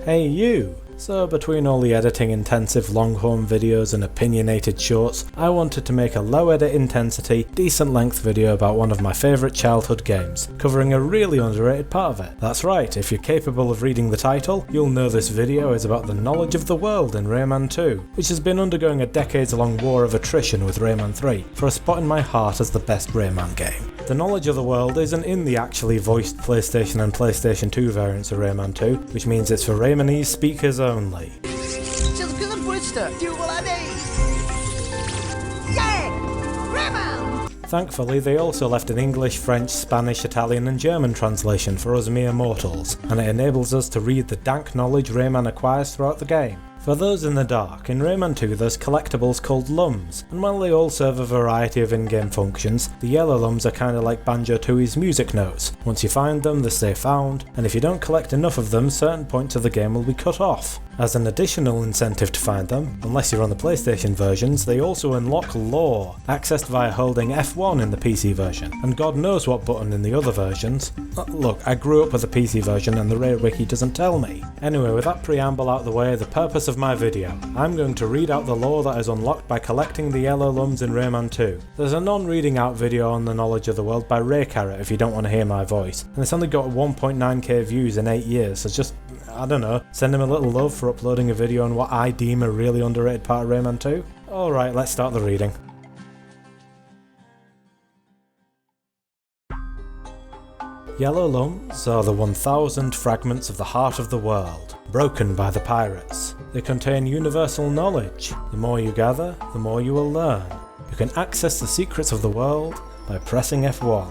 Hey you! So between all the editing intensive long-form videos and opinionated shorts, I wanted to make a low edit intensity, decent length video about one of my favourite childhood games, covering a really underrated part of it. That's right, if you're capable of reading the title, you'll know this video is about the knowledge of the world in Rayman 2, which has been undergoing a decades-long war of attrition with Rayman 3, for a spot in my heart as the best Rayman game. The knowledge of the world isn't in the actually voiced PlayStation and PlayStation 2 variants of Rayman 2, which means it's for Raymanese speakers only. Thankfully, they also left an English, French, Spanish, Italian and German translation for us mere mortals, and it enables us to read the dank knowledge Rayman acquires throughout the game. For those in the dark, in Rayman 2 there's collectibles called lums, and while they all serve a variety of in-game functions, the yellow lums are kinda like Banjo-Tooie's music notes. Once you find them, they stay found, and if you don't collect enough of them, certain points of the game will be cut off. As an additional incentive to find them, unless you're on the PlayStation versions, they also unlock lore, accessed via holding F1 in the PC version, and God knows what button in the other versions. Look, I grew up with the PC version and the Ray Wiki doesn't tell me. Anyway, with that preamble out of the way, the purpose of my video. I'm going to read out the lore that is unlocked by collecting the yellow lums in Rayman 2. There's a non-reading out video on the knowledge of the world by RayCarrot if you don't want to hear my voice, and it's only got 1.9k views in 8 years, so just, I don't know, send him a little love for uploading a video on what I deem a really underrated part of Rayman 2. Alright, let's start the reading. Yellow lums are the 1000 fragments of the heart of the world, broken by the pirates. They contain universal knowledge. The more you gather, the more you will learn. You can access the secrets of the world by pressing F1.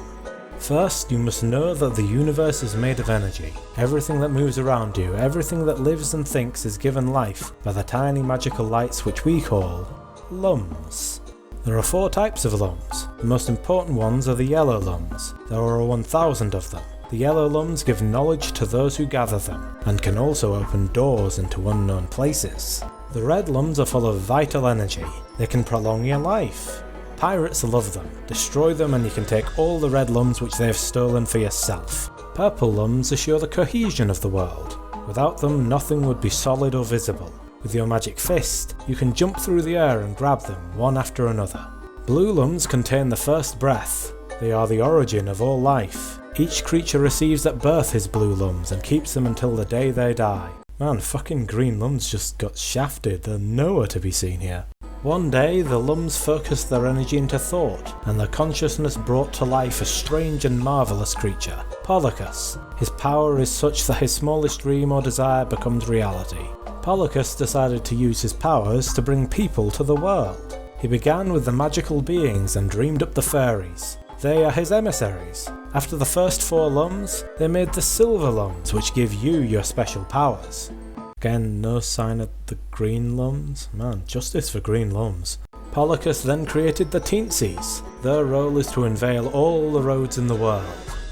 First, you must know that the universe is made of energy. Everything that moves around you, everything that lives and thinks is given life by the tiny magical lights which we call lums. There are 4 types of lums. The most important ones are the yellow lums. There are 1000 of them. The yellow lums give knowledge to those who gather them, and can also open doors into unknown places. The red lums are full of vital energy. They can prolong your life. Pirates love them. Destroy them and you can take all the red lums which they have stolen for yourself. Purple lums assure the cohesion of the world. Without them, nothing would be solid or visible. With your magic fist, you can jump through the air and grab them one after another. Blue lums contain the first breath. They are the origin of all life. Each creature receives at birth his blue lums and keeps them until the day they die. Man, fucking green lums just got shafted. They're nowhere to be seen here. One day, the lums focused their energy into thought, and their consciousness brought to life a strange and marvellous creature, Polycus. His power is such that his smallest dream or desire becomes reality. Polycus decided to use his powers to bring people to the world. He began with the magical beings and dreamed up the fairies. They are his emissaries. After the first 4 lums, they made the silver lums, which give you your special powers. Again, no sign of the green lums? Man, justice for green lums. Polycus then created the Teensies. Their role is to unveil all the roads in the world.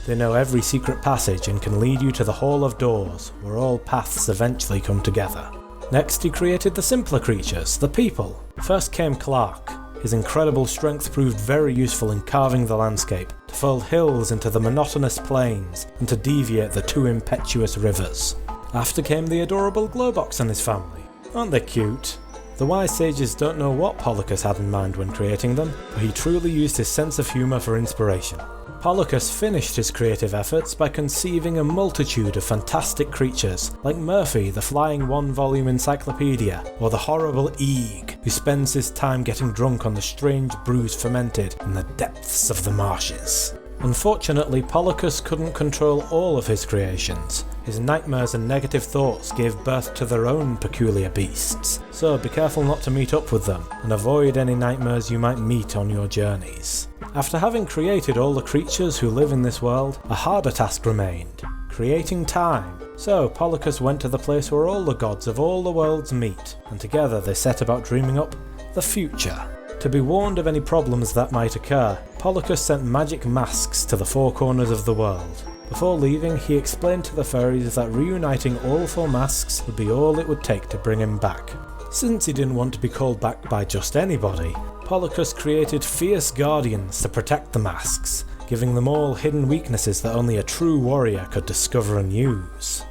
They know every secret passage and can lead you to the Hall of Doors, where all paths eventually come together. Next, he created the simpler creatures, the people. First came Clark. His incredible strength proved very useful in carving the landscape, to fold hills into the monotonous plains, and to deviate the too impetuous rivers. After came the adorable Glowbox and his family. Aren't they cute? The wise sages don't know what Polycus had in mind when creating them, but he truly used his sense of humour for inspiration. Polycus finished his creative efforts by conceiving a multitude of fantastic creatures, like Murphy, the flying 1-volume encyclopedia, or the horrible Eeg, who spends his time getting drunk on the strange brews fermented in the depths of the marshes. Unfortunately, Polycus couldn't control all of his creations. His nightmares and negative thoughts gave birth to their own peculiar beasts, so be careful not to meet up with them, and avoid any nightmares you might meet on your journeys. After having created all the creatures who live in this world, a harder task remained: creating time. So Polycus went to the place where all the gods of all the worlds meet, and together they set about dreaming up the future. To be warned of any problems that might occur, Polycus sent magic masks to the 4 corners of the world. Before leaving, he explained to the fairies that reuniting all 4 masks would be all it would take to bring him back. Since he didn't want to be called back by just anybody, Polycus created fierce guardians to protect the masks, giving them all hidden weaknesses that only a true warrior could discover and use.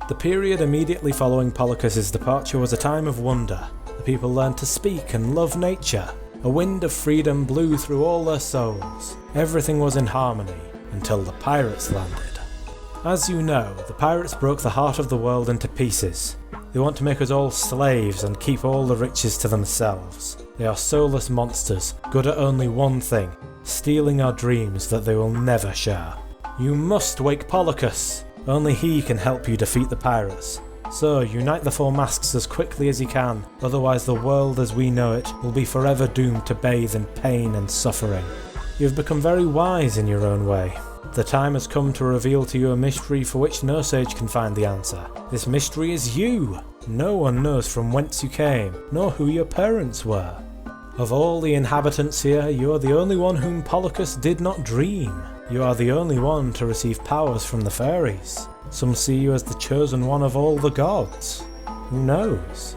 The period immediately following Polychus' departure was a time of wonder. The people learned to speak and love nature. A wind of freedom blew through all their souls. Everything was in harmony, until the pirates landed. As you know, the pirates broke the heart of the world into pieces. They want to make us all slaves and keep all the riches to themselves. They are soulless monsters, good at only one thing, stealing our dreams that they will never share. You must wake Polychus! Only he can help you defeat the pirates. So unite the four masks as quickly as you can, otherwise the world as we know it will be forever doomed to bathe in pain and suffering. You have become very wise in your own way. The time has come to reveal to you a mystery for which no sage can find the answer. This mystery is you! No one knows from whence you came, nor who your parents were. Of all the inhabitants here, you are the only one whom Polychus did not dream. You are the only one to receive powers from the fairies. Some see you as the chosen one of all the gods. Who knows?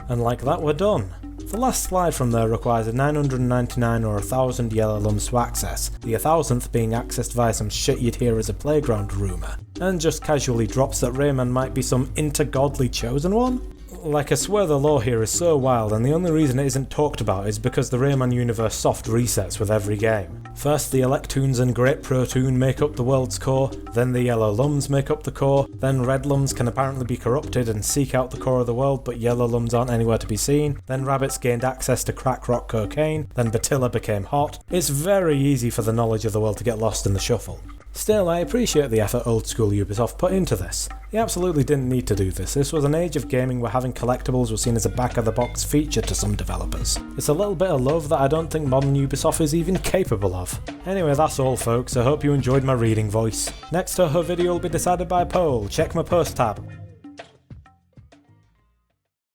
And like that, we're done. The last slide from there requires a 999 or 1000 yellow lumps to access, the 1000th being accessed via some shit you'd hear as a playground rumour, and just casually drops that Rayman might be some intergodly chosen one? Like, I swear the lore here is so wild, and the only reason it isn't talked about is because the Rayman universe soft resets with every game. First the Electoons and Great Protoon make up the world's core, then the Yellow Lums make up the core, then Red Lums can apparently be corrupted and seek out the core of the world, but Yellow Lums aren't anywhere to be seen, then Rabbits gained access to crack rock cocaine, then Batilla became hot. It's very easy for the knowledge of the world to get lost in the shuffle. Still, I appreciate the effort old school Ubisoft put into this. They absolutely didn't need to do this. This was an age of gaming where having collectibles was seen as a back-of-the-box feature to some developers. It's a little bit of love that I don't think modern Ubisoft is even capable of. Anyway, that's all folks, I hope you enjoyed my reading voice. Next Toho video will be decided by a poll, check my post tab.